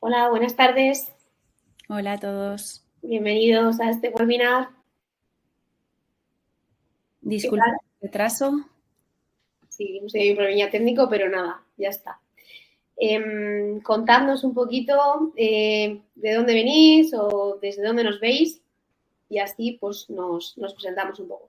Hola, buenas tardes. Hola a todos. Bienvenidos a este webinar. ¿Qué Disculpa tal? el retraso. Sí, hemos tenido un problemilla técnico, pero nada, ya está. Contadnos un poquito de dónde venís o desde dónde nos veis y así pues nos presentamos un poco.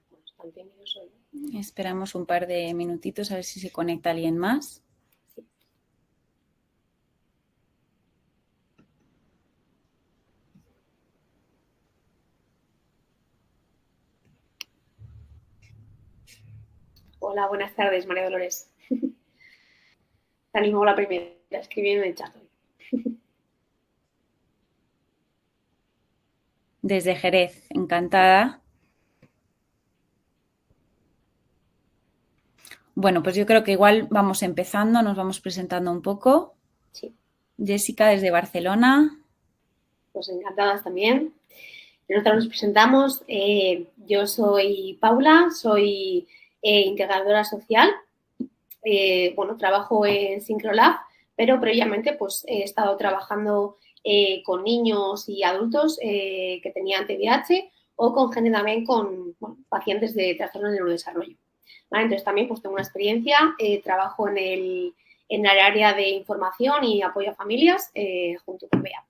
Bueno, están tímidos hoy. Esperamos un par de minutitos a ver si se conecta alguien más. Sí. Hola, buenas tardes, María Dolores. Te animo la primera, escribí en el chat hoy. Desde Jerez, encantada. Bueno, pues yo creo que igual vamos empezando, nos vamos presentando un poco. Sí, Jessica desde Barcelona. pues encantadas también. Nosotros nos presentamos. Yo soy Paula, soy integradora social. Bueno, trabajo en Syncrolab, pero previamente pues he estado trabajando con niños y adultos que tenían TDAH o con gente también con pacientes de trastornos de neurodesarrollo. ¿Vale? Entonces también pues tengo una experiencia, trabajo en el área de información y apoyo a familias junto con Bea.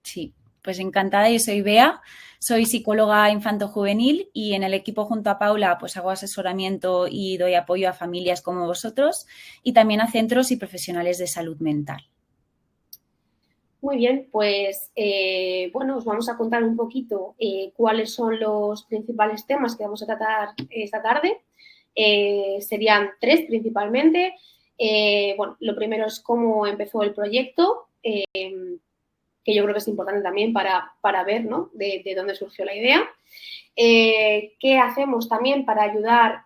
Sí, pues encantada. Yo soy Bea, soy psicóloga infanto-juvenil y en el equipo junto a Paula pues hago asesoramiento y doy apoyo a familias como vosotros y también a centros y profesionales de salud mental. Muy bien, pues bueno, os vamos a contar un poquito cuáles son los principales temas que vamos a tratar esta tarde. Serían tres principalmente. Bueno, lo primero es cómo empezó el proyecto, que yo creo que es importante también para ver, ¿no?, de dónde surgió la idea. ¿Qué hacemos también para ayudar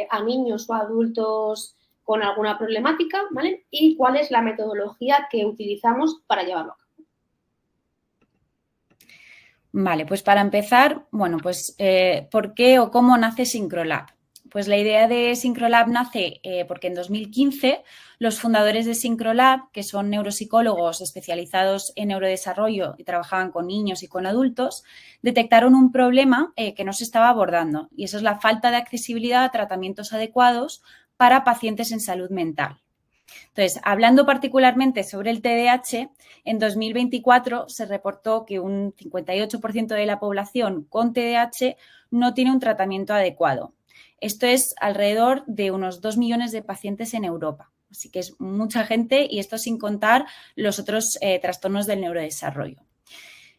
a niños o adultos con alguna problemática? ¿Vale? Y cuál es la metodología que utilizamos para llevarlo a cabo. Vale, pues para empezar, bueno, pues ¿por qué o cómo nace Syncrolab? Pues la idea de Syncrolab nace porque en 2015 los fundadores de Syncrolab, que son neuropsicólogos especializados en neurodesarrollo y trabajaban con niños y con adultos, detectaron un problema que no se estaba abordando y eso es la falta de accesibilidad a tratamientos adecuados para pacientes en salud mental. Entonces, hablando particularmente sobre el TDAH, en 2024 se reportó que un 58% de la población con TDAH no tiene un tratamiento adecuado. Esto es alrededor de unos 2 millones de pacientes en Europa. Así que es mucha gente y esto sin contar los otros trastornos del neurodesarrollo.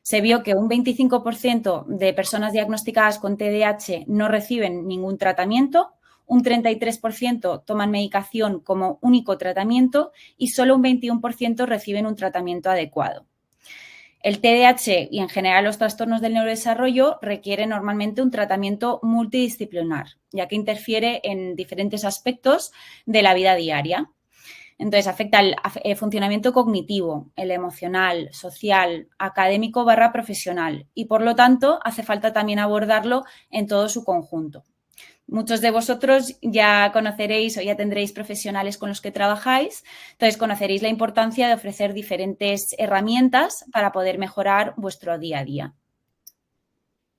Se vio que un 25% de personas diagnosticadas con TDAH no reciben ningún tratamiento, un 33% toman medicación como único tratamiento y solo un 21% reciben un tratamiento adecuado. El TDAH y en general los trastornos del neurodesarrollo requieren normalmente un tratamiento multidisciplinar, ya que interfiere en diferentes aspectos de la vida diaria. Entonces, afecta el funcionamiento cognitivo, el emocional, social, académico / profesional y, por lo tanto, hace falta también abordarlo en todo su conjunto. Muchos de vosotros ya conoceréis o ya tendréis profesionales con los que trabajáis, entonces conoceréis la importancia de ofrecer diferentes herramientas para poder mejorar vuestro día a día.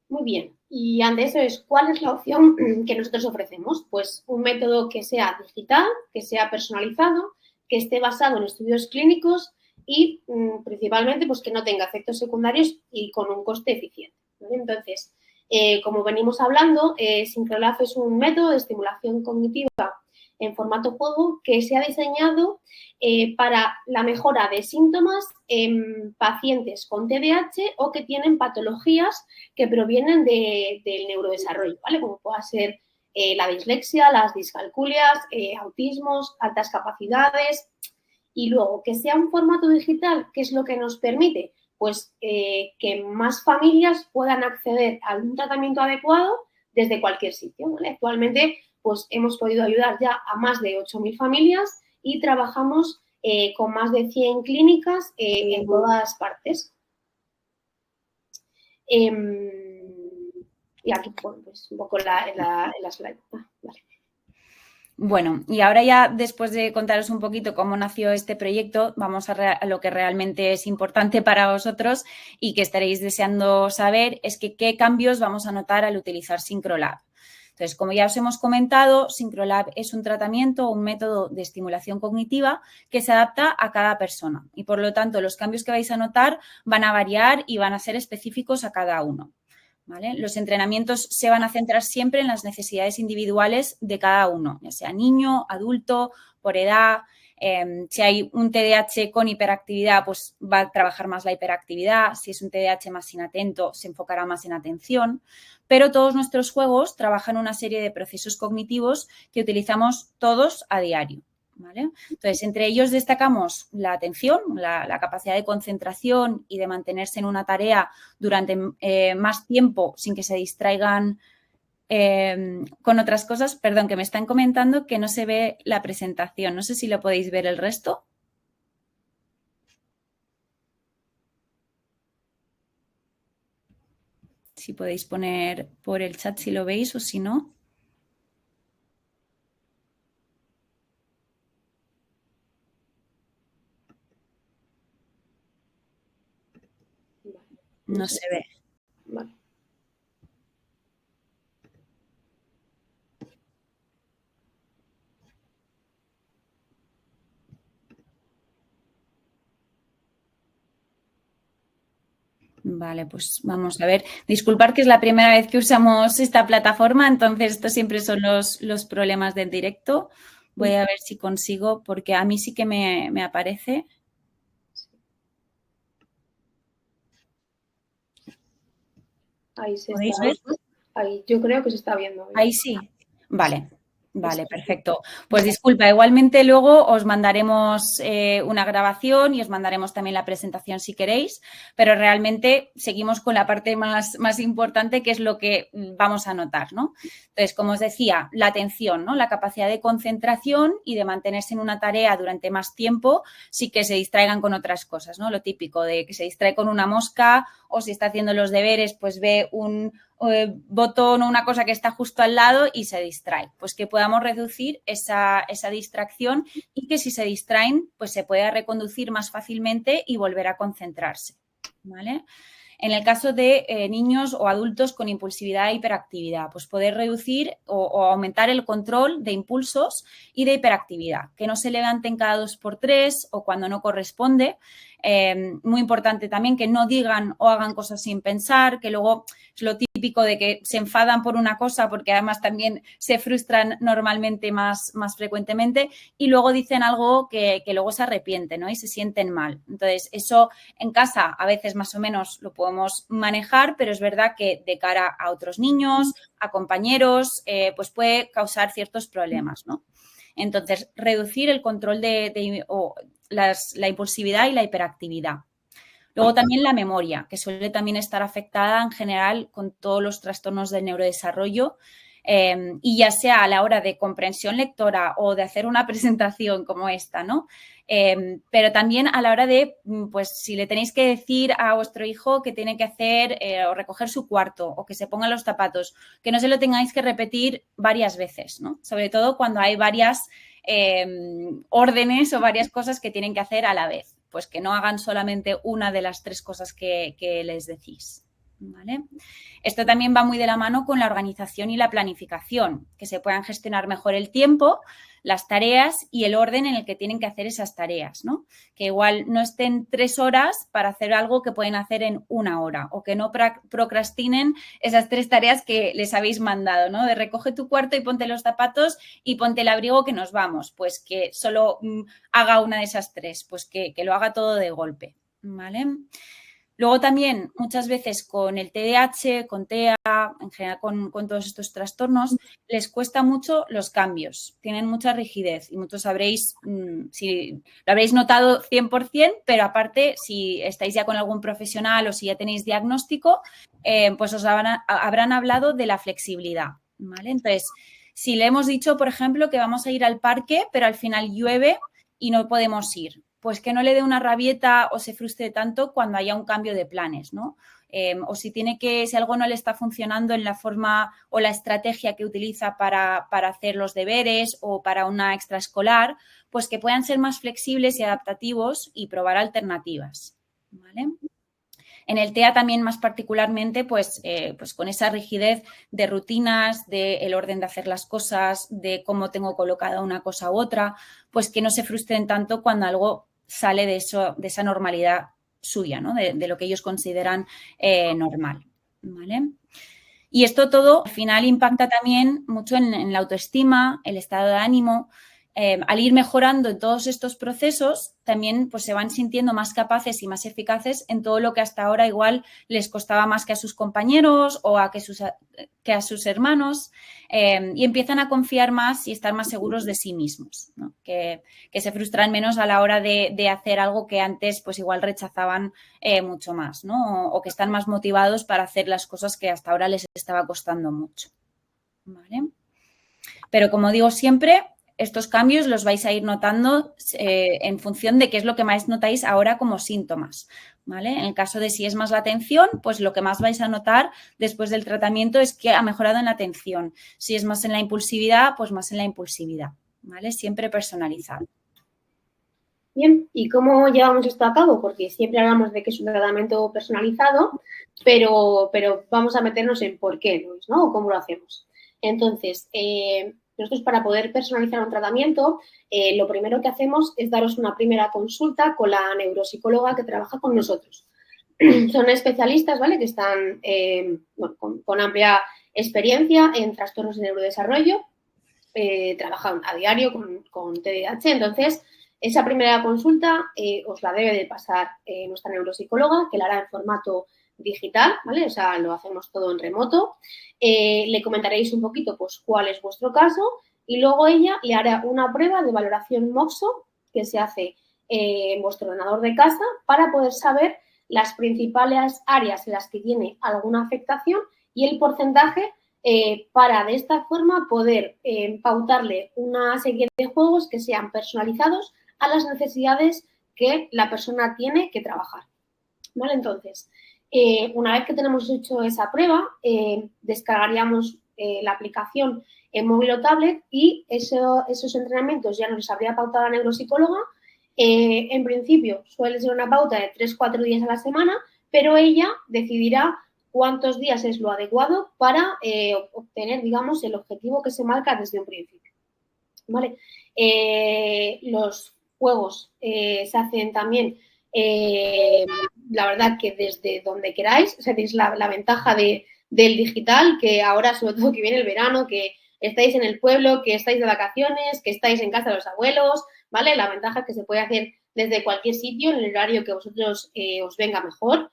Muy bien. Y ante eso es, ¿cuál es la opción que nosotros ofrecemos? Pues un método que sea digital, que sea personalizado, que esté basado en estudios clínicos y principalmente pues que no tenga efectos secundarios y con un coste eficiente. ¿Vale? Entonces, como venimos hablando, Syncrolab es un método de estimulación cognitiva en formato juego que se ha diseñado para la mejora de síntomas en pacientes con TDAH o que tienen patologías que provienen del neurodesarrollo, ¿vale? Como pueda ser la dislexia, las discalculias, autismos, altas capacidades. Y luego, que sea un formato digital, ¿qué es lo que nos permite? Pues que más familias puedan acceder a un tratamiento adecuado desde cualquier sitio, ¿vale? Actualmente, pues hemos podido ayudar ya a más de 8.000 familias y trabajamos con más de 100 clínicas en todas partes. Y aquí, bueno, pues un poco la slide. Vale. Bueno, y ahora ya después de contaros un poquito cómo nació este proyecto, vamos a lo que realmente es importante para vosotros y que estaréis deseando saber, es que qué cambios vamos a notar al utilizar SyncroLab. Entonces, como ya os hemos comentado, SyncroLab es un tratamiento o un método de estimulación cognitiva que se adapta a cada persona y, por lo tanto, los cambios que vais a notar van a variar y van a ser específicos a cada uno. ¿Vale? Los entrenamientos se van a centrar siempre en las necesidades individuales de cada uno, ya sea niño, adulto, por edad. Si hay un TDAH con hiperactividad, pues va a trabajar más la hiperactividad. Si es un TDAH más inatento, se enfocará más en atención. Pero todos nuestros juegos trabajan una serie de procesos cognitivos que utilizamos todos a diario. ¿Vale? Entonces, entre ellos destacamos la atención, la capacidad de concentración y de mantenerse en una tarea durante más tiempo sin que se distraigan con otras cosas. Perdón, que me están comentando que no se ve la presentación. No sé si lo podéis ver el resto. Si podéis poner por el chat si lo veis o si no. No se ve. Vale. Vale, pues vamos a ver. Disculpad que es la primera vez que usamos esta plataforma, entonces estos siempre son los problemas del directo. Voy a ver si consigo, porque a mí sí que me aparece. Ahí se ¿Podéis está, ver? ahí, yo creo que se está viendo. Ahí sí. Vale. Vale, perfecto. Pues disculpa, igualmente luego os mandaremos una grabación y os mandaremos también la presentación si queréis, pero realmente seguimos con la parte más importante, que es lo que vamos a notar, ¿no? Entonces, como os decía, la atención, ¿no? La capacidad de concentración y de mantenerse en una tarea durante más tiempo sin que se distraigan con otras cosas, ¿no? Lo típico de que se distrae con una mosca o si está haciendo los deberes, pues ve un botón o una cosa que está justo al lado y se distrae. Pues que podamos reducir esa distracción y que si se distraen, pues se pueda reconducir más fácilmente y volver a concentrarse. ¿Vale? En el caso de niños o adultos con impulsividad e hiperactividad, pues poder reducir o aumentar el control de impulsos y de hiperactividad, que no se levanten cada 2x3 o cuando no corresponde. Muy importante también que no digan o hagan cosas sin pensar, que luego es lo típico de que se enfadan por una cosa porque además también se frustran normalmente más frecuentemente y luego dicen algo que luego se arrepienten, ¿no? Y se sienten mal. Entonces, eso en casa a veces más o menos lo podemos manejar, pero es verdad que de cara a otros niños, a compañeros, pues puede causar ciertos problemas, ¿no? Entonces, reducir el control la impulsividad y la hiperactividad. Luego también la memoria, que suele también estar afectada en general con todos los trastornos del neurodesarrollo y ya sea a la hora de comprensión lectora o de hacer una presentación como esta, ¿no? Pero también a la hora de, pues si le tenéis que decir a vuestro hijo que tiene que hacer o recoger su cuarto o que se ponga los zapatos, que no se lo tengáis que repetir varias veces, ¿no? Sobre todo cuando hay varias órdenes o varias cosas que tienen que hacer a la vez. Pues que no hagan solamente una de las 3 cosas que les decís. ¿Vale? Esto también va muy de la mano con la organización y la planificación, que se puedan gestionar mejor el tiempo, las tareas y el orden en el que tienen que hacer esas tareas, ¿no? Que igual no estén 3 horas para hacer algo que pueden hacer en 1 hora o que no procrastinen esas 3 tareas que les habéis mandado, ¿no? De recoge tu cuarto y ponte los zapatos y ponte el abrigo que nos vamos. Pues que solo haga una de esas 3, pues que lo haga todo de golpe, ¿vale? Luego también muchas veces con el TDAH, con TEA, en general con todos estos trastornos, les cuesta mucho los cambios, tienen mucha rigidez y muchos sabréis, si lo habréis notado 100%, pero aparte si estáis ya con algún profesional o si ya tenéis diagnóstico, pues os habrán hablado de la flexibilidad, ¿vale? Entonces, si le hemos dicho, por ejemplo, que vamos a ir al parque, pero al final llueve, y no podemos ir. Pues que no le dé una rabieta o se frustre tanto cuando haya un cambio de planes, ¿no? O si algo no le está funcionando en la forma o la estrategia que utiliza para hacer los deberes o para una extraescolar, pues que puedan ser más flexibles y adaptativos y probar alternativas, ¿vale? En el TEA también más particularmente, pues con esa rigidez de rutinas, del orden de hacer las cosas, de cómo tengo colocada una cosa u otra, pues que no se frustren tanto cuando algo sale de esa normalidad suya, ¿no? De lo que ellos consideran normal, ¿vale? Y esto todo al final impacta también mucho en la autoestima, el estado de ánimo. Al ir mejorando en todos estos procesos, también pues, se van sintiendo más capaces y más eficaces en todo lo que hasta ahora igual les costaba más que a sus compañeros o que a sus hermanos, y empiezan a confiar más y estar más seguros de sí mismos, ¿no? Que se frustran menos a la hora de hacer algo que antes pues igual rechazaban mucho más, ¿no? O que están más motivados para hacer las cosas que hasta ahora les estaba costando mucho, ¿vale? Pero como digo siempre, estos cambios los vais a ir notando en función de qué es lo que más notáis ahora como síntomas, ¿vale? En el caso de si es más la atención, pues lo que más vais a notar después del tratamiento es que ha mejorado en la atención. Si es más en la impulsividad, pues más en la impulsividad, ¿vale? Siempre personalizado. Bien, ¿y cómo llevamos esto a cabo? Porque siempre hablamos de que es un tratamiento personalizado, pero vamos a meternos en por qué no es, ¿no? O cómo lo hacemos. Entonces, nosotros para poder personalizar un tratamiento, lo primero que hacemos es daros una primera consulta con la neuropsicóloga que trabaja con nosotros. Son especialistas, ¿vale? Que están con amplia experiencia en trastornos de neurodesarrollo, trabajan a diario con TDAH, entonces esa primera consulta os la debe de pasar nuestra neuropsicóloga, que la hará en formato digital, ¿vale? O sea, lo hacemos todo en remoto. Le comentaréis un poquito, pues, cuál es vuestro caso y luego ella le hará una prueba de valoración MOXO que se hace en vuestro ordenador de casa para poder saber las principales áreas en las que tiene alguna afectación y el porcentaje para de esta forma poder pautarle una serie de juegos que sean personalizados a las necesidades que la persona tiene que trabajar. ¿Vale? Entonces, una vez que tenemos hecho esa prueba, descargaríamos la aplicación en móvil o tablet y esos entrenamientos ya nos los habría pautado la neuropsicóloga. En principio, suele ser una pauta de 3-4 días a la semana, pero ella decidirá cuántos días es lo adecuado para obtener, digamos, el objetivo que se marca desde un principio. ¿Vale? Los juegos se hacen también, la verdad que desde donde queráis, o sea, tenéis la ventaja del digital, que ahora, sobre todo que viene el verano, que estáis en el pueblo, que estáis de vacaciones, que estáis en casa de los abuelos, ¿vale? La ventaja es que se puede hacer desde cualquier sitio, en el horario que vosotros os venga mejor.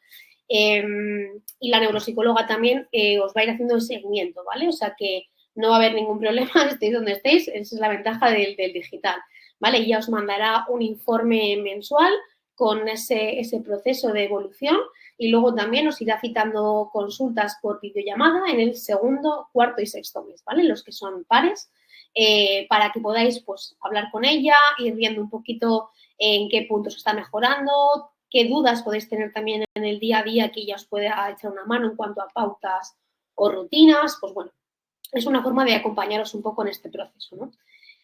Y la neuropsicóloga también os va a ir haciendo el seguimiento, ¿vale? O sea que no va a haber ningún problema, estéis donde estéis, esa es la ventaja del digital, ¿vale? Y ya os mandará un informe mensual con ese proceso de evolución y luego también os irá citando consultas por videollamada en el segundo, cuarto y sexto mes, ¿vale? Los que son pares, para que podáis, pues, hablar con ella, ir viendo un poquito en qué puntos está mejorando, qué dudas podéis tener también en el día a día que ella os pueda echar una mano en cuanto a pautas o rutinas, pues bueno, es una forma de acompañaros un poco en este proceso, ¿no?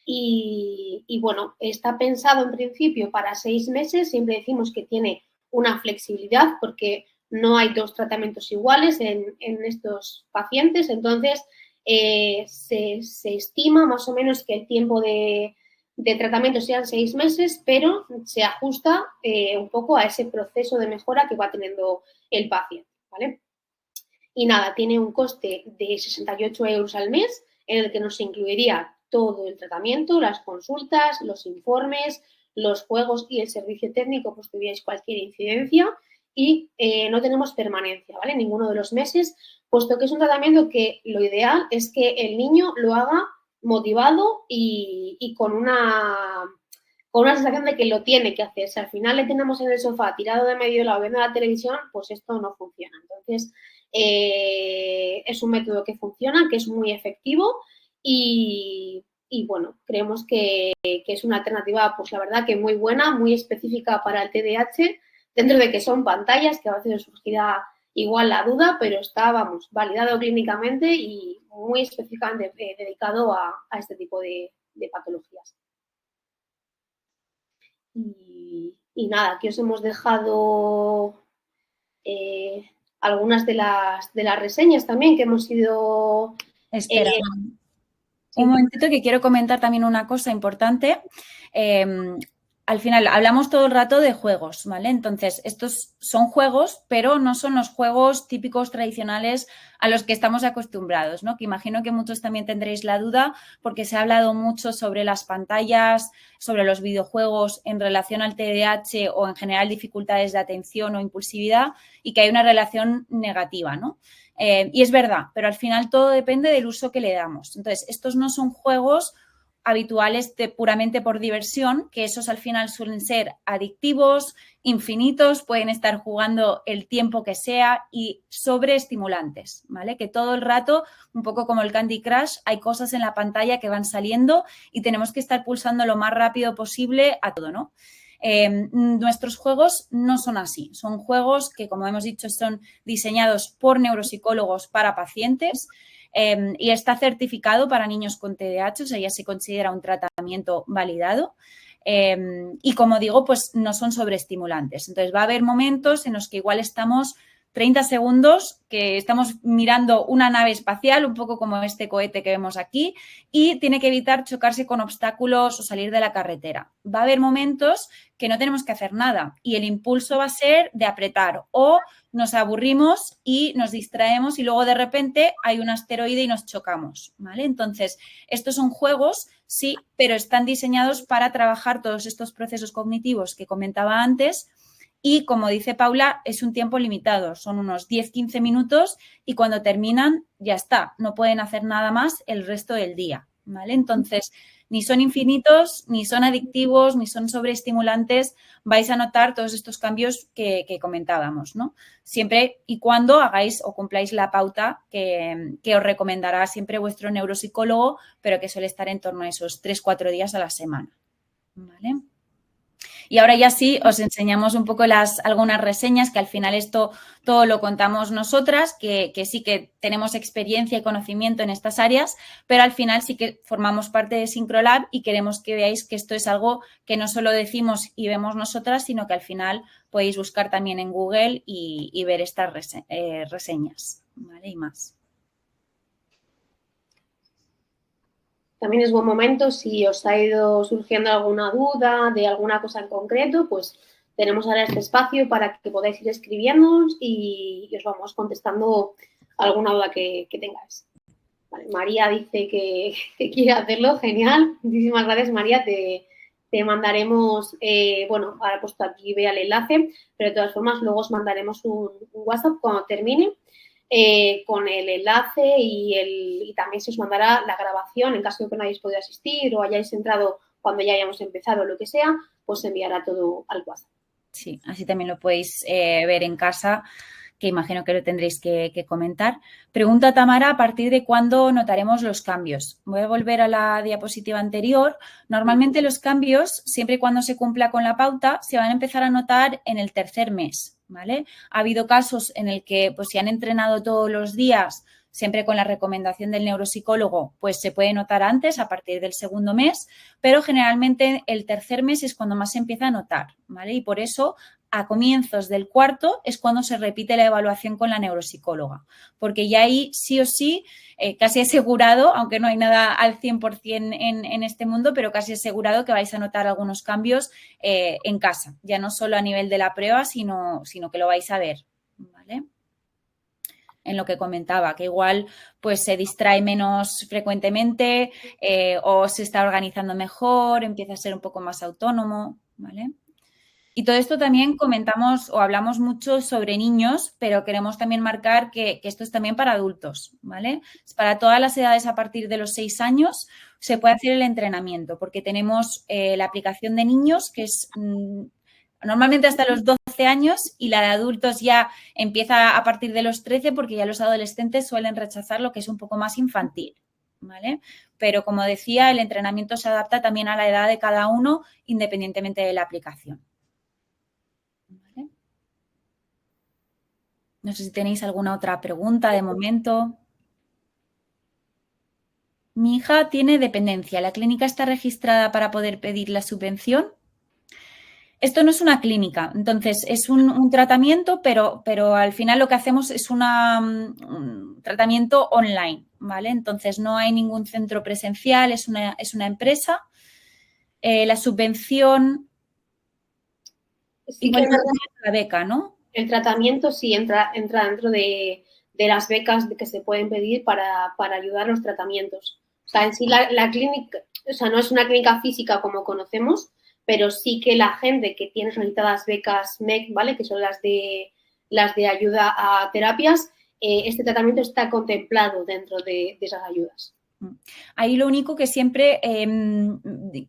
Y bueno, está pensado en principio para 6 meses, siempre decimos que tiene una flexibilidad porque no hay 2 tratamientos iguales en estos pacientes, entonces se estima más o menos que el tiempo de tratamiento sean 6 meses, pero se ajusta un poco a ese proceso de mejora que va teniendo el paciente, ¿vale? Y nada, tiene un coste de 68 euros al mes, en el que nos incluiría todo el tratamiento, las consultas, los informes, los juegos y el servicio técnico, pues tuvierais cualquier incidencia y no tenemos permanencia, ¿vale? Ninguno de los meses, puesto que es un tratamiento que lo ideal es que el niño lo haga motivado y con una sensación de que lo tiene que hacer. Si al final le tenemos en el sofá tirado de medio lado viendo la televisión, pues esto no funciona. Entonces, es un método que funciona, que es muy efectivo y y bueno, creemos que es una alternativa, pues la verdad que muy buena, muy específica para el TDAH, dentro de que son pantallas, que a veces surgirá igual la duda, pero está, vamos, validado clínicamente y muy específicamente dedicado a este tipo de patologías. Y nada, aquí os hemos dejado algunas de las reseñas también que hemos ido... Espera, un momentito que quiero comentar también una cosa importante. Al final, hablamos todo el rato de juegos, ¿vale? Entonces, estos son juegos, pero no son los juegos típicos tradicionales a los que estamos acostumbrados, ¿no? Que imagino que muchos también tendréis la duda porque se ha hablado mucho sobre las pantallas, sobre los videojuegos en relación al TDAH o en general dificultades de atención o impulsividad y que hay una relación negativa, ¿no? Y es verdad, pero al final todo depende del uso que le damos. Entonces, estos no son juegos habituales puramente por diversión, que esos al final suelen ser adictivos, infinitos, pueden estar jugando el tiempo que sea y sobreestimulantes, ¿vale? Que todo el rato, un poco como el Candy Crush, hay cosas en la pantalla que van saliendo y tenemos que estar pulsando lo más rápido posible a todo, ¿no? Nuestros juegos no son así, son juegos que, como hemos dicho, son diseñados por neuropsicólogos para pacientes y está certificado para niños con TDAH, o sea, ya se considera un tratamiento validado. Y como digo, pues no son sobreestimulantes. Entonces va a haber momentos en los que igual estamos 30 segundos que estamos mirando una nave espacial, un poco como este cohete que vemos aquí, y tiene que evitar chocarse con obstáculos o salir de la carretera. Va a haber momentos que no tenemos que hacer nada y el impulso va a ser de apretar o nos aburrimos y nos distraemos y luego de repente hay un asteroide y nos chocamos, ¿vale? Entonces, estos son juegos, sí, pero están diseñados para trabajar todos estos procesos cognitivos que comentaba antes. Y como dice Paula, es un tiempo limitado, son unos 10-15 minutos y cuando terminan ya está, no pueden hacer nada más el resto del día, ¿vale? Entonces, ni son infinitos, ni son adictivos, ni son sobreestimulantes, vais a notar todos estos cambios que comentábamos, ¿no? Siempre y cuando hagáis o cumpláis la pauta que os recomendará siempre vuestro neuropsicólogo, pero que suele estar en torno a esos 3-4 días a la semana, ¿vale? Y ahora ya sí os enseñamos un poco algunas reseñas, que al final esto todo lo contamos nosotras, que sí que tenemos experiencia y conocimiento en estas áreas, pero al final sí que formamos parte de Syncrolab y queremos que veáis que esto es algo que no solo decimos y vemos nosotras, sino que al final podéis buscar también en Google y ver estas reseñas, ¿vale? Y más. También es buen momento, si os ha ido surgiendo alguna duda de alguna cosa en concreto, pues tenemos ahora este espacio para que podáis ir escribiéndonos y os vamos contestando alguna duda que tengáis. Vale, María dice que quiere hacerlo, genial. Muchísimas gracias, María. Te mandaremos, bueno, ahora he puesto aquí, vea el enlace, pero de todas formas luego os mandaremos un WhatsApp cuando termine. Con el enlace y también se os mandará la grabación en caso de que no hayáis podido asistir o hayáis entrado cuando ya hayamos empezado o lo que sea, pues se enviará todo al WhatsApp. Sí, así también lo podéis ver en casa, que imagino que lo tendréis que comentar. Pregunta Tamara, ¿a partir de cuándo notaremos los cambios? Voy a volver a la diapositiva anterior. Normalmente los cambios, siempre y cuando se cumpla con la pauta, se van a empezar a notar en el tercer mes, ¿vale? Ha habido casos en el que, pues si han entrenado todos los días, siempre con la recomendación del neuropsicólogo, pues se puede notar antes, a partir del segundo mes, pero generalmente el tercer mes es cuando más se empieza a notar, ¿vale? Y por eso a comienzos del cuarto es cuando se repite la evaluación con la neuropsicóloga, porque ya ahí sí o sí, casi asegurado, aunque no hay nada al 100% en este mundo, pero casi asegurado que vais a notar algunos cambios en casa, ya no solo a nivel de la prueba, sino que lo vais a ver, ¿vale? En lo que comentaba, que igual pues se distrae menos frecuentemente o se está organizando mejor, empieza a ser un poco más autónomo, ¿vale? Y todo esto también comentamos o hablamos mucho sobre niños, pero queremos también marcar que esto es también para adultos, ¿vale? Para todas las edades a partir de los 6 años se puede hacer el entrenamiento porque tenemos la aplicación de niños que es normalmente hasta los 12 años y la de adultos ya empieza a partir de los 13 porque ya los adolescentes suelen rechazar lo que es un poco más infantil, ¿vale? pero como decía, el entrenamiento se adapta también a la edad de cada uno, independientemente de la aplicación. ¿Vale? No sé si tenéis alguna otra pregunta de momento. Mi hija tiene dependencia. ¿La clínica está registrada para poder pedir la subvención? Esto no es una clínica, entonces es un tratamiento, pero al final lo que hacemos es un tratamiento online, ¿vale? Entonces no hay ningún centro presencial, es una empresa. La subvención, Sí igual que la beca, ¿no? el tratamiento sí entra dentro de las becas que se pueden pedir para ayudar a los tratamientos. O sea, en sí la clínica, o sea, no es una clínica física como conocemos, pero sí que la gente que tiene solicitadas becas MEC, ¿vale? Que son las de ayuda a terapias, este tratamiento está contemplado dentro de esas ayudas. Ahí lo único que siempre,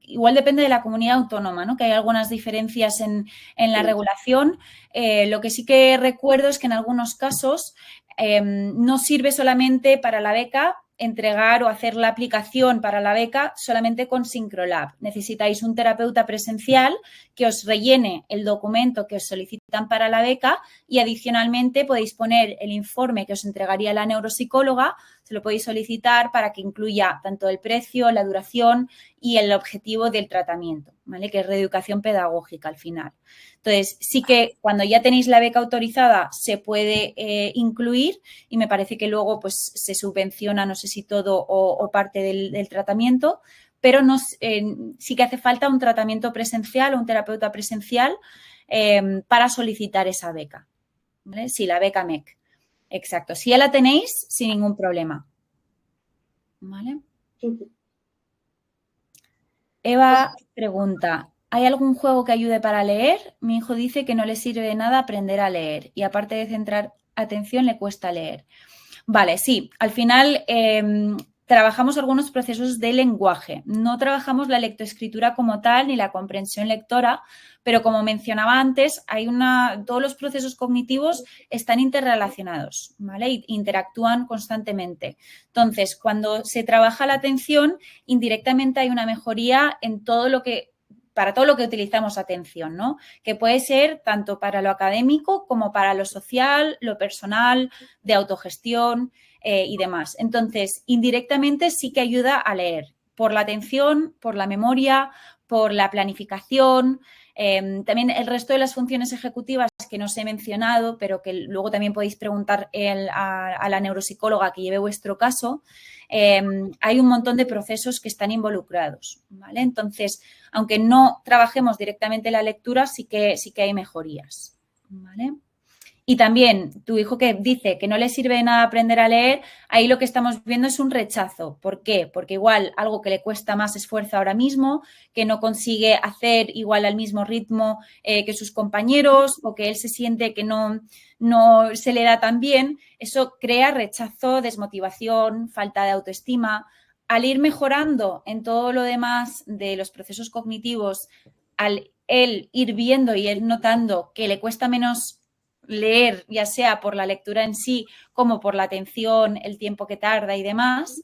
igual depende de la comunidad autónoma, ¿no? Que hay algunas diferencias en la regulación. Lo que sí que recuerdo es que en algunos casos no sirve solamente para la beca entregar o hacer la aplicación para la beca solamente con Syncrolab. Necesitáis un terapeuta presencial que os rellene el documento que os solicitan para la beca y adicionalmente podéis poner el informe que os entregaría la neuropsicóloga, se lo podéis solicitar para que incluya tanto el precio, la duración y el objetivo del tratamiento, ¿vale? Que es reeducación pedagógica al final. Entonces, sí que cuando ya tenéis la beca autorizada se puede incluir y me parece que luego pues se subvenciona, no sé si todo o parte del tratamiento, pero sí que hace falta un tratamiento presencial o un terapeuta presencial para solicitar esa beca, ¿vale? Sí, la beca MEC. Exacto. Si ya la tenéis, sin ningún problema. ¿Vale? Eva pregunta, ¿hay algún juego que ayude para leer? Mi hijo dice que no le sirve de nada aprender a leer y aparte de centrar atención le cuesta leer. Vale, sí, al final trabajamos algunos procesos de lenguaje. No trabajamos la lectoescritura como tal ni la comprensión lectora, pero como mencionaba antes, todos los procesos cognitivos están interrelacionados, ¿vale? Y interactúan constantemente. Entonces, cuando se trabaja la atención, indirectamente hay una mejoría en para todo lo que utilizamos atención, ¿no? Que puede ser tanto para lo académico como para lo social, lo personal, de autogestión y demás. Entonces, indirectamente sí que ayuda a leer por la atención, por la memoria, por la planificación. También el resto de las funciones ejecutivas que no os he mencionado, pero que luego también podéis preguntar a la neuropsicóloga que lleve vuestro caso, hay un montón de procesos que están involucrados, ¿vale? Entonces, aunque no trabajemos directamente la lectura, sí que hay mejorías, ¿vale? Y también tu hijo que dice que no le sirve de nada aprender a leer, ahí lo que estamos viendo es un rechazo. ¿Por qué? Porque igual algo que le cuesta más esfuerzo ahora mismo, que no consigue hacer igual al mismo ritmo que sus compañeros o que él se siente que no se le da tan bien, eso crea rechazo, desmotivación, falta de autoestima. Al ir mejorando en todo lo demás de los procesos cognitivos, al él ir viendo y él notando que le cuesta menos leer, ya sea por la lectura en sí como por la atención, el tiempo que tarda y demás,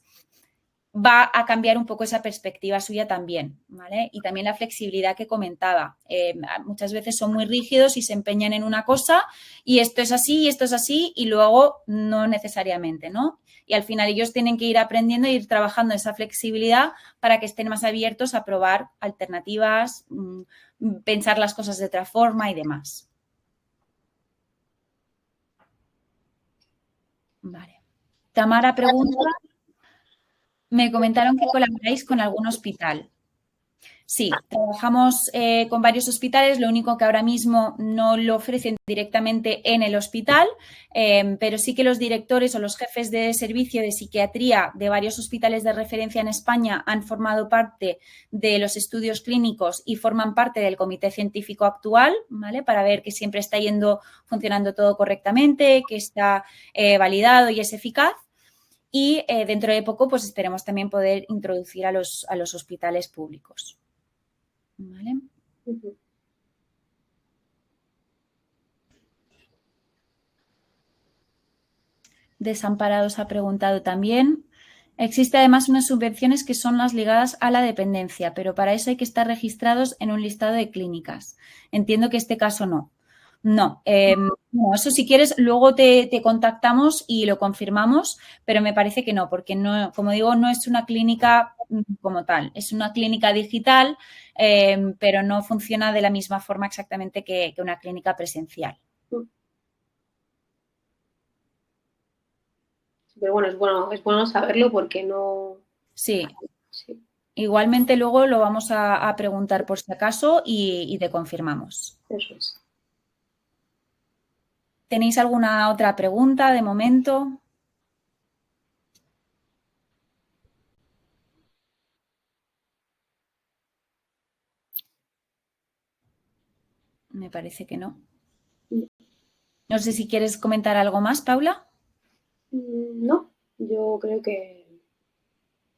va a cambiar un poco esa perspectiva suya también, ¿vale? Y también la flexibilidad que comentaba. Muchas veces son muy rígidos y se empeñan en una cosa y esto es así y esto es así y luego no necesariamente, ¿no? Y al final ellos tienen que ir aprendiendo e ir trabajando esa flexibilidad para que estén más abiertos a probar alternativas, pensar las cosas de otra forma y demás. Vale. Tamara pregunta, me comentaron que colaboráis con algún hospital. Sí, trabajamos con varios hospitales, lo único que ahora mismo no lo ofrecen directamente en el hospital, pero sí que los directores o los jefes de servicio de psiquiatría de varios hospitales de referencia en España han formado parte de los estudios clínicos y forman parte del comité científico actual, ¿vale? Para ver que siempre está funcionando todo correctamente, que está validado y es eficaz. Y dentro de poco, pues esperemos también poder introducir a los hospitales públicos. ¿Vale? Desamparados ha preguntado también. Existe además unas subvenciones que son las ligadas a la dependencia, pero para eso hay que estar registrados en un listado de clínicas. Entiendo que este caso no. No, no, eso si quieres, luego te contactamos y lo confirmamos, pero me parece que no, porque no, como digo, no es una clínica como tal, es una clínica digital, pero no funciona de la misma forma exactamente que una clínica presencial. Pero bueno, es bueno saberlo porque no... Sí. Sí. Igualmente luego lo vamos a preguntar por si acaso y te confirmamos. Eso es. ¿Tenéis alguna otra pregunta de momento? Me parece que no. No sé si quieres comentar algo más, Paula. No, yo creo que...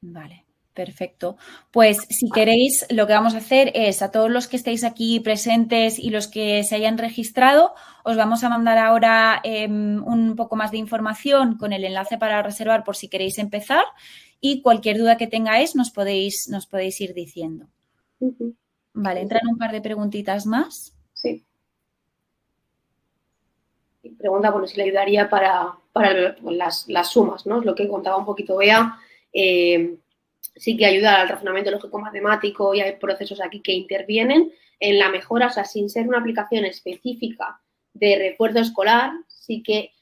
Vale, perfecto. Pues si queréis, lo que vamos a hacer es a todos los que estéis aquí presentes y los que se hayan registrado, os vamos a mandar ahora un poco más de información con el enlace para reservar por si queréis empezar y cualquier duda que tengáis nos podéis ir diciendo. Vale, entran un par de preguntitas más. Sí. Pregunta, bueno, si le ayudaría para las sumas, ¿no? Es lo que contaba un poquito Bea. Sí que ayuda al razonamiento lógico-matemático y hay procesos aquí que intervienen en la mejora, o sea, sin ser una aplicación específica de refuerzo escolar, sí que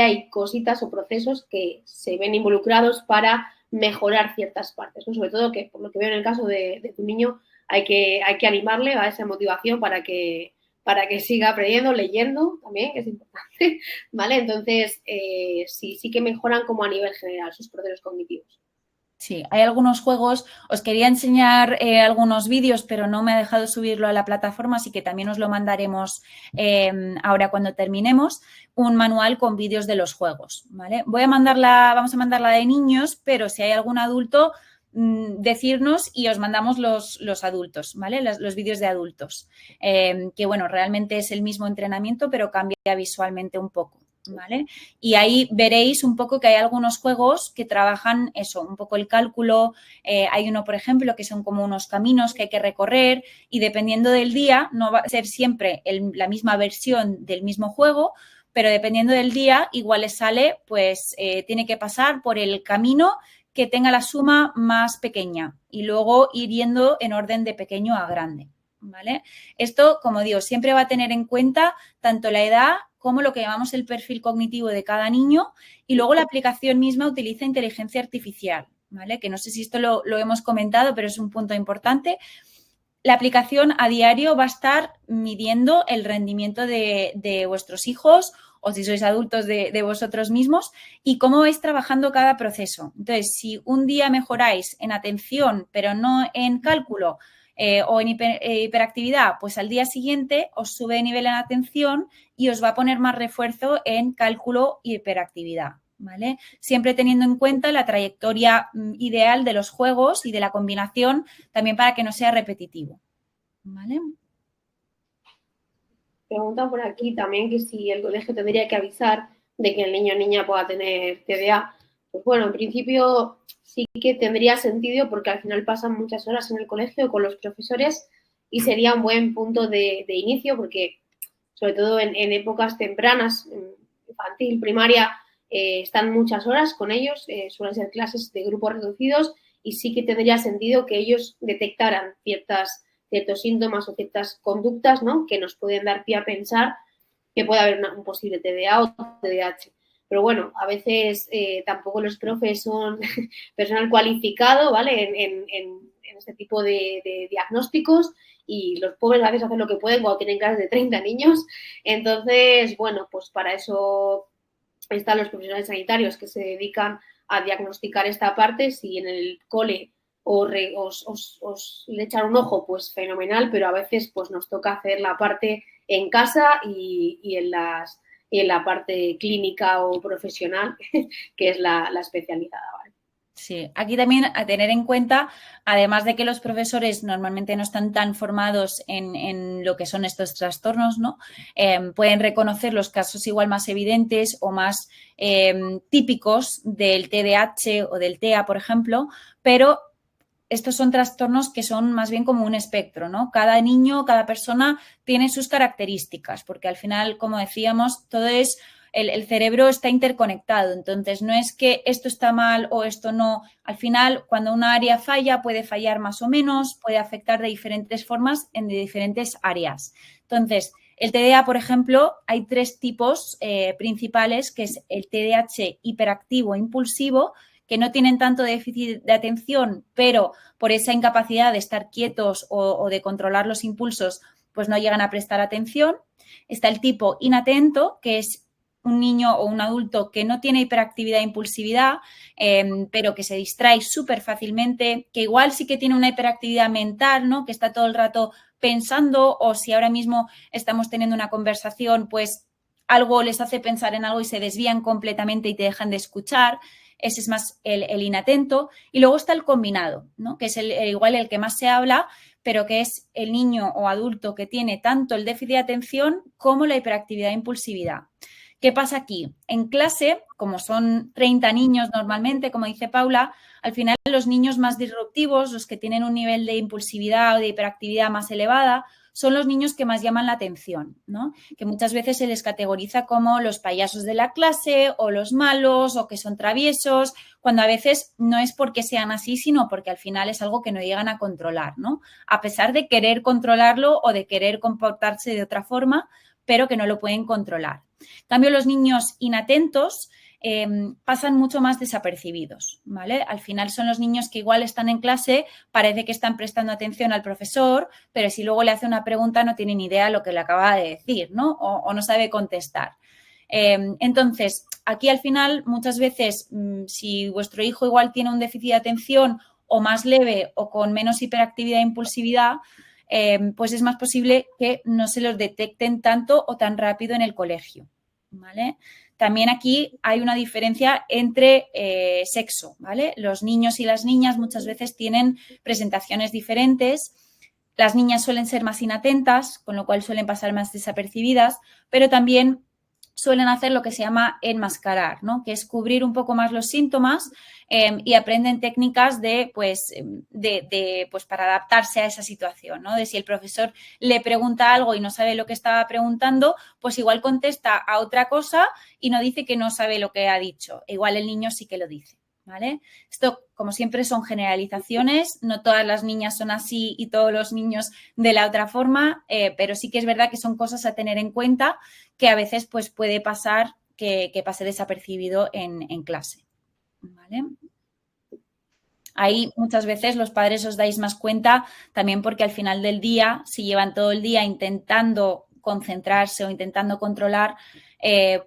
hay cositas o procesos que se ven involucrados para mejorar ciertas partes, ¿no? Sobre todo que, por lo que veo en el caso de tu niño, hay que animarle a esa motivación para que siga aprendiendo, leyendo también, que es importante, ¿vale? Entonces, sí que mejoran como a nivel general sus procesos cognitivos. Sí, hay algunos juegos, os quería enseñar algunos vídeos, pero no me ha dejado subirlo a la plataforma, así que también os lo mandaremos ahora cuando terminemos, un manual con vídeos de los juegos, ¿vale? Vamos a mandarla de niños, pero si hay algún adulto, decirnos y os mandamos los adultos, ¿vale? Los vídeos de adultos, que bueno, realmente es el mismo entrenamiento, pero cambia visualmente un poco. ¿Vale? Y ahí veréis un poco que hay algunos juegos que trabajan eso, un poco el cálculo. Hay uno, por ejemplo, que son como unos caminos que hay que recorrer y dependiendo del día, no va a ser siempre la misma versión del mismo juego, pero dependiendo del día, igual les sale, pues tiene que pasar por el camino que tenga la suma más pequeña y luego ir yendo en orden de pequeño a grande. ¿Vale? Esto, como digo, siempre va a tener en cuenta tanto la edad como lo que llamamos el perfil cognitivo de cada niño y luego la aplicación misma utiliza inteligencia artificial, ¿vale? Que no sé si esto lo hemos comentado, pero es un punto importante. La aplicación a diario va a estar midiendo el rendimiento de vuestros hijos o si sois adultos de vosotros mismos y cómo vais trabajando cada proceso. Entonces, si un día mejoráis en atención, pero no en cálculo, o en hiperactividad, pues al día siguiente os sube de nivel en atención y os va a poner más refuerzo en cálculo y hiperactividad, ¿vale? Siempre teniendo en cuenta la trayectoria ideal de los juegos y de la combinación también para que no sea repetitivo, ¿vale? Preguntan por aquí también que si el colegio tendría que avisar de que el niño o niña pueda tener TDA. Pues bueno, en principio sí que tendría sentido porque al final pasan muchas horas en el colegio con los profesores y sería un buen punto de inicio porque sobre todo en épocas tempranas, infantil, primaria, están muchas horas con ellos, suelen ser clases de grupos reducidos y sí que tendría sentido que ellos detectaran ciertos síntomas o ciertas conductas, ¿no? Que nos pueden dar pie a pensar que puede haber un posible TDA o TDAH. Pero bueno, a veces tampoco los profes son personal cualificado, ¿vale? En este tipo de diagnósticos y los pobres a veces hacen lo que pueden cuando tienen clases de 30 niños. Entonces, bueno, pues para eso están los profesionales sanitarios que se dedican a diagnosticar esta parte. Si en el cole os le echan un ojo, pues fenomenal, pero a veces pues nos toca hacer la parte en casa y en la parte clínica o profesional, que es la especializada, ¿vale? Sí, aquí también a tener en cuenta, además de que los profesores normalmente no están tan formados en lo que son estos trastornos, ¿no? Pueden reconocer los casos igual más evidentes o más típicos del TDAH o del TEA, por ejemplo, pero estos son trastornos que son más bien como un espectro, ¿no? Cada niño, cada persona tiene sus características, porque al final, como decíamos, todo es el cerebro está interconectado, entonces no es que esto está mal o esto no. Al final, cuando una área falla, puede fallar más o menos, puede afectar de diferentes formas en diferentes áreas. Entonces, el TDA, por ejemplo, hay 3 tipos principales, que es el TDAH hiperactivo impulsivo, que no tienen tanto déficit de atención, pero por esa incapacidad de estar quietos o de controlar los impulsos, pues no llegan a prestar atención. Está el tipo inatento, que es un niño o un adulto que no tiene hiperactividad e impulsividad, pero que se distrae súper fácilmente, que igual sí que tiene una hiperactividad mental, ¿no? Que está todo el rato pensando, o si ahora mismo estamos teniendo una conversación, pues algo les hace pensar en algo y se desvían completamente y te dejan de escuchar. Ese es más el inatento. Y luego está el combinado, ¿no? Que es igual el que más se habla, pero que es el niño o adulto que tiene tanto el déficit de atención como la hiperactividad e impulsividad. ¿Qué pasa aquí? En clase, como son 30 niños normalmente, como dice Paula, al final los niños más disruptivos, los que tienen un nivel de impulsividad o de hiperactividad más elevada, son los niños que más llaman la atención, ¿no? Que muchas veces se les categoriza como los payasos de la clase o los malos o que son traviesos, cuando a veces no es porque sean así, sino porque al final es algo que no llegan a controlar, ¿no? A pesar de querer controlarlo o de querer comportarse de otra forma, pero que no lo pueden controlar. En cambio, los niños inatentos pasan mucho más desapercibidos, ¿vale? Al final son los niños que igual están en clase, parece que están prestando atención al profesor, pero si luego le hace una pregunta no tiene ni idea de lo que le acaba de decir, ¿no? O no sabe contestar. Entonces, aquí al final muchas veces si vuestro hijo igual tiene un déficit de atención o más leve o con menos hiperactividad e impulsividad, pues es más posible que no se los detecten tanto o tan rápido en el colegio, ¿vale? También aquí hay una diferencia entre sexo, ¿vale? Los niños y las niñas muchas veces tienen presentaciones diferentes. Las niñas suelen ser más inatentas, con lo cual suelen pasar más desapercibidas, pero también suelen hacer lo que se llama enmascarar, ¿no? Que es cubrir un poco más los síntomas y aprenden técnicas pues para adaptarse a esa situación, ¿no? De si el profesor le pregunta algo y no sabe lo que estaba preguntando, pues igual contesta a otra cosa y no dice que no sabe lo que ha dicho. Igual el niño sí que lo dice, ¿vale? Esto, como siempre, son generalizaciones, no todas las niñas son así y todos los niños de la otra forma, pero sí que es verdad que son cosas a tener en cuenta que a veces pues, puede pasar que pase desapercibido en clase, ¿vale? Ahí muchas veces los padres os dais más cuenta también porque al final del día, si llevan todo el día intentando concentrarse o intentando controlar,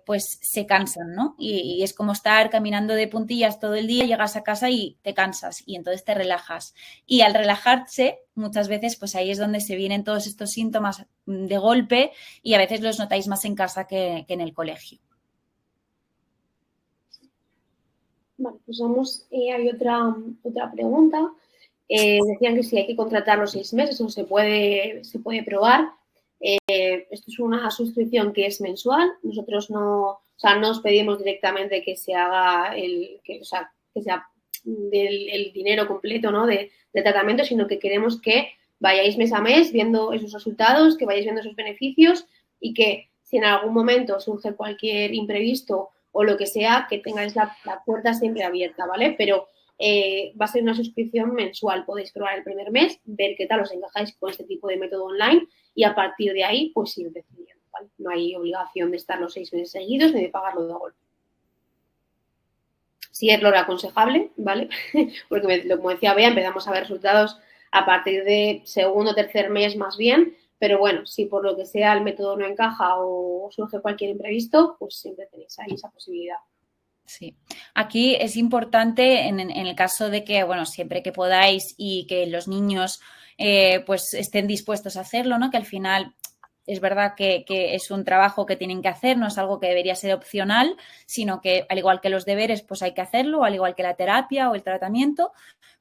pues se cansan, ¿no? Y es como estar caminando de puntillas todo el día, llegas a casa y te cansas y entonces te relajas. Y al relajarse, muchas veces, pues ahí es donde se vienen todos estos síntomas de golpe y a veces los notáis más en casa que en el colegio. Vale, pues hay otra pregunta. Decían que si hay que contratar los 6 meses o se puede probar. Esto es una suscripción que es mensual. Nosotros no os pedimos directamente que se haga que sea el dinero completo, ¿no? de tratamiento, sino que queremos que vayáis mes a mes viendo esos resultados, que vayáis viendo esos beneficios y que si en algún momento surge cualquier imprevisto o lo que sea, que tengáis la puerta siempre abierta, ¿vale? Pero va a ser una suscripción mensual. Podéis probar el primer mes, ver qué tal os encajáis con este tipo de método online y a partir de ahí, pues ir decidiendo, ¿vale? No hay obligación de estar los 6 meses seguidos ni de pagarlo de golpe. Sí es lo aconsejable, ¿vale? Porque, como decía Bea, empezamos a ver resultados a partir de segundo o tercer mes más bien, pero bueno, si por lo que sea el método no encaja o surge cualquier imprevisto, pues siempre tenéis ahí esa posibilidad. Sí, aquí es importante en el caso de que, bueno, siempre que podáis y que los niños pues estén dispuestos a hacerlo, ¿no? Que al final es verdad que es un trabajo que tienen que hacer, no es algo que debería ser opcional, sino que al igual que los deberes, pues hay que hacerlo, al igual que la terapia o el tratamiento,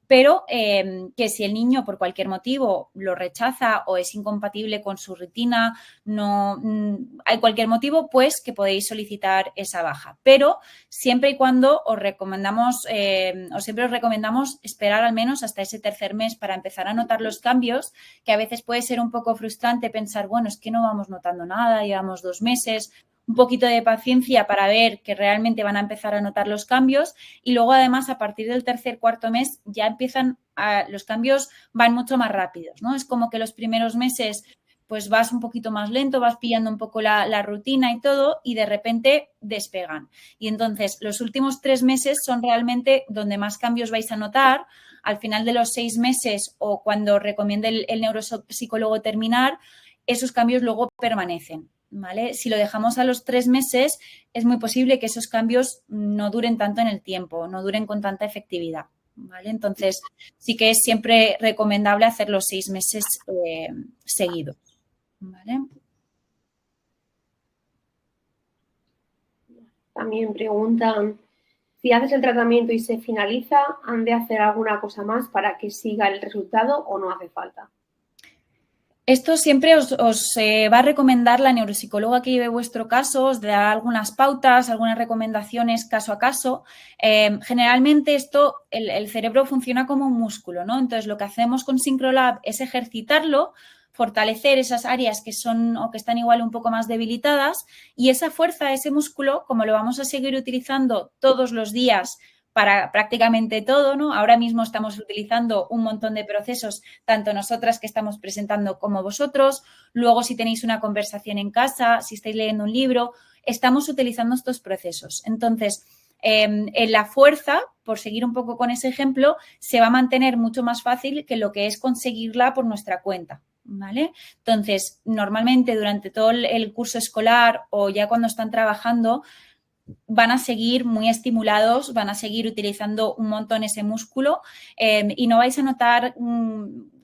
pero que si el niño por cualquier motivo lo rechaza o es incompatible con su rutina, no hay cualquier motivo, pues que podéis solicitar esa baja. Pero siempre y cuando os recomendamos esperar al menos hasta ese tercer mes para empezar a notar los cambios, que a veces puede ser un poco frustrante pensar, bueno, es que no vamos notando nada, llevamos 2 meses. Un poquito de paciencia para ver que realmente van a empezar a notar los cambios y luego además a partir del tercer, cuarto mes ya los cambios van mucho más rápidos, ¿no? Es como que los primeros meses pues vas un poquito más lento, vas pillando un poco la rutina y todo y de repente despegan. Y entonces los últimos 3 meses son realmente donde más cambios vais a notar. Al final de los 6 meses o cuando recomiende el neuropsicólogo terminar, esos cambios luego permanecen. ¿Vale? Si lo dejamos a los 3 meses, es muy posible que esos cambios no duren tanto en el tiempo, no duren con tanta efectividad. ¿Vale? Entonces, sí que es siempre recomendable hacer los 6 meses seguidos. ¿Vale? También preguntan, si haces el tratamiento y se finaliza, ¿han de hacer alguna cosa más para que siga el resultado o no hace falta? Esto siempre os va a recomendar la neuropsicóloga que lleve vuestro caso, os dará algunas pautas, algunas recomendaciones caso a caso. Generalmente el cerebro funciona como un músculo, ¿no? Entonces, lo que hacemos con SyncroLab es ejercitarlo, fortalecer esas áreas que son o que están igual un poco más debilitadas y esa fuerza, ese músculo, como lo vamos a seguir utilizando todos los días para prácticamente todo, ¿no? Ahora mismo estamos utilizando un montón de procesos, tanto nosotras que estamos presentando como vosotros. Luego, si tenéis una conversación en casa, si estáis leyendo un libro, estamos utilizando estos procesos. Entonces, en la fuerza, por seguir un poco con ese ejemplo, se va a mantener mucho más fácil que lo que es conseguirla por nuestra cuenta. ¿Vale? Entonces, normalmente durante todo el curso escolar o ya cuando están trabajando, van a seguir muy estimulados, van a seguir utilizando un montón ese músculo y no vais a notar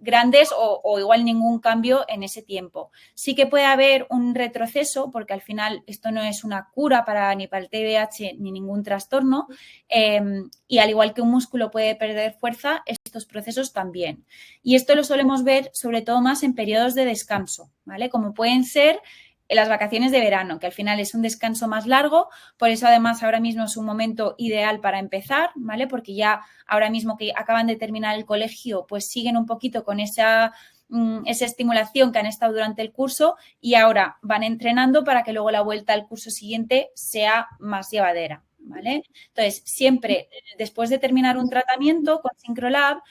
grandes o igual ningún cambio en ese tiempo. Sí que puede haber un retroceso porque al final esto no es una cura ni para el TDAH ni ningún trastorno y al igual que un músculo puede perder fuerza, estos procesos también. Y esto lo solemos ver sobre todo más en periodos de descanso, ¿vale? Como pueden ser las vacaciones de verano, que al final es un descanso más largo, por eso además ahora mismo es un momento ideal para empezar, ¿vale? Porque ya ahora mismo que acaban de terminar el colegio, pues siguen un poquito con esa estimulación que han estado durante el curso y ahora van entrenando para que luego la vuelta al curso siguiente sea más llevadera, ¿vale? Entonces, siempre después de terminar un tratamiento con SyncroLab,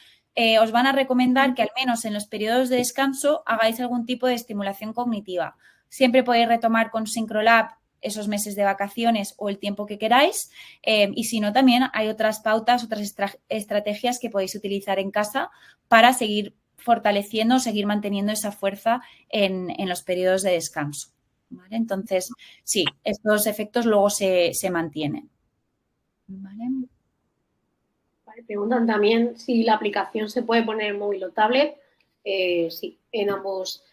os van a recomendar que al menos en los periodos de descanso hagáis algún tipo de estimulación cognitiva. Siempre podéis retomar con SyncroLab esos meses de vacaciones o el tiempo que queráis y si no, también hay otras pautas, otras estrategias que podéis utilizar en casa para seguir fortaleciendo, seguir manteniendo esa fuerza en los periodos de descanso. ¿Vale? Entonces, sí, estos efectos luego se mantienen. ¿Vale? Preguntan también si la aplicación se puede poner en móvil o tablet. Sí, en ambos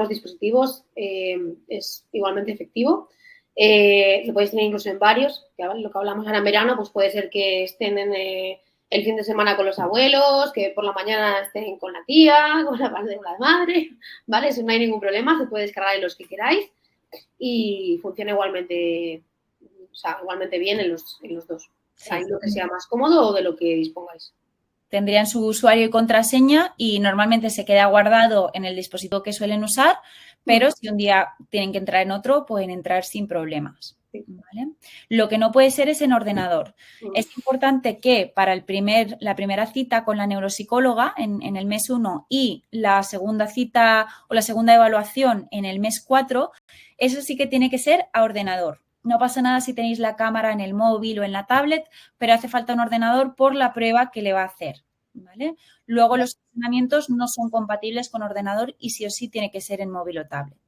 dispositivos es igualmente efectivo. Lo podéis tener incluso en varios. Lo que hablamos ahora en verano, pues puede ser que estén el fin de semana con los abuelos, que por la mañana estén con la tía, con la madre, ¿vale? Eso no hay ningún problema, se puede descargar en los que queráis y funciona igualmente bien en los dos. Sí. Hay lo que sea más cómodo o de lo que dispongáis. Tendrían su usuario y contraseña y normalmente se queda guardado en el dispositivo que suelen usar, pero si un día tienen que entrar en otro, pueden entrar sin problemas. ¿Vale? Lo que no puede ser es en ordenador. Es importante que para la primera cita con la neuropsicóloga en el mes 1 y la segunda cita o la segunda evaluación en el mes 4, eso sí que tiene que ser a ordenador. No pasa nada si tenéis la cámara en el móvil o en la tablet, pero hace falta un ordenador por la prueba que le va a hacer, ¿vale? Luego los entrenamientos no son compatibles con ordenador y sí o sí tiene que ser en móvil o tablet.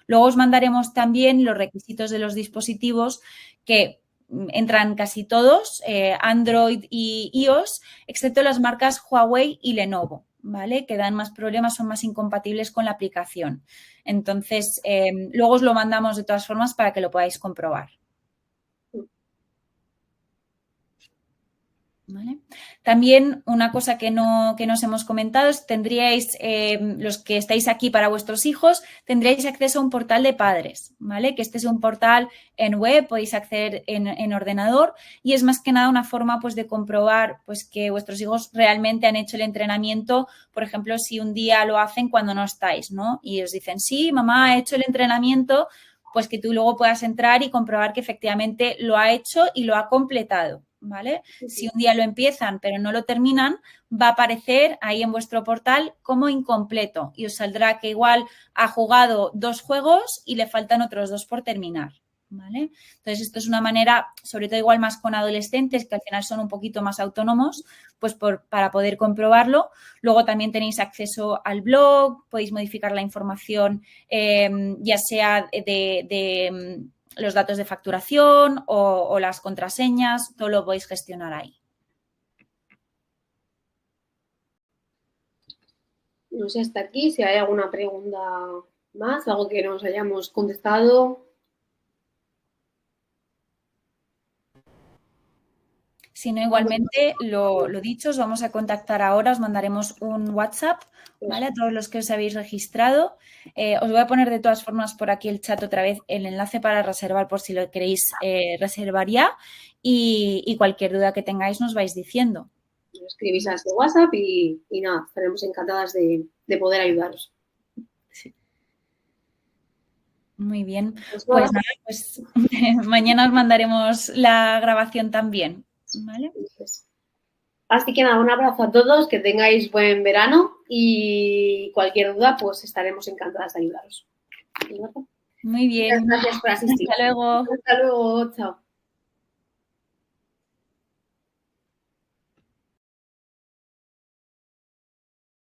Luego os mandaremos también los requisitos de los dispositivos que entran casi todos, Android y iOS, excepto las marcas Huawei y Lenovo, ¿vale? Que dan más problemas, son más incompatibles con la aplicación. Entonces, luego os lo mandamos de todas formas para que lo podáis comprobar. ¿Vale? También una cosa que nos hemos comentado es tendríais, los que estáis aquí para vuestros hijos, tendríais acceso a un portal de padres, ¿vale? Que este es un portal en web, podéis acceder en ordenador y es más que nada una forma pues de comprobar pues que vuestros hijos realmente han hecho el entrenamiento, por ejemplo, si un día lo hacen cuando no estáis, ¿no? Y os dicen, sí, mamá ha hecho el entrenamiento, pues que tú luego puedas entrar y comprobar que efectivamente lo ha hecho y lo ha completado. ¿Vale? Si un día lo empiezan pero no lo terminan, va a aparecer ahí en vuestro portal como incompleto y os saldrá que igual ha jugado 2 juegos y le faltan otros 2 por terminar. ¿Vale? Entonces, esto es una manera, sobre todo igual más con adolescentes, que al final son un poquito más autónomos, pues para poder comprobarlo. Luego también tenéis acceso al blog, podéis modificar la información, ya sea de los datos de facturación o las contraseñas, todo lo podéis gestionar ahí. No sé hasta aquí si hay alguna pregunta más, algo que nos hayamos contestado. Si no, igualmente, lo dicho, os vamos a contactar ahora, os mandaremos un WhatsApp, ¿vale? A todos los que os habéis registrado. Os voy a poner de todas formas por aquí el chat otra vez, el enlace para reservar por si lo queréis reservar ya y cualquier duda que tengáis nos vais diciendo. Nos escribís a este WhatsApp y nada, estaremos encantadas de poder ayudaros. Sí. Muy bien. Pues nada, pues mañana os mandaremos la grabación también. ¿Vale? Así que nada, un abrazo a todos, que tengáis buen verano y cualquier duda, pues estaremos encantadas de ayudaros. Muy bien. Muchas gracias por asistir. Hasta luego. Hasta luego, chao.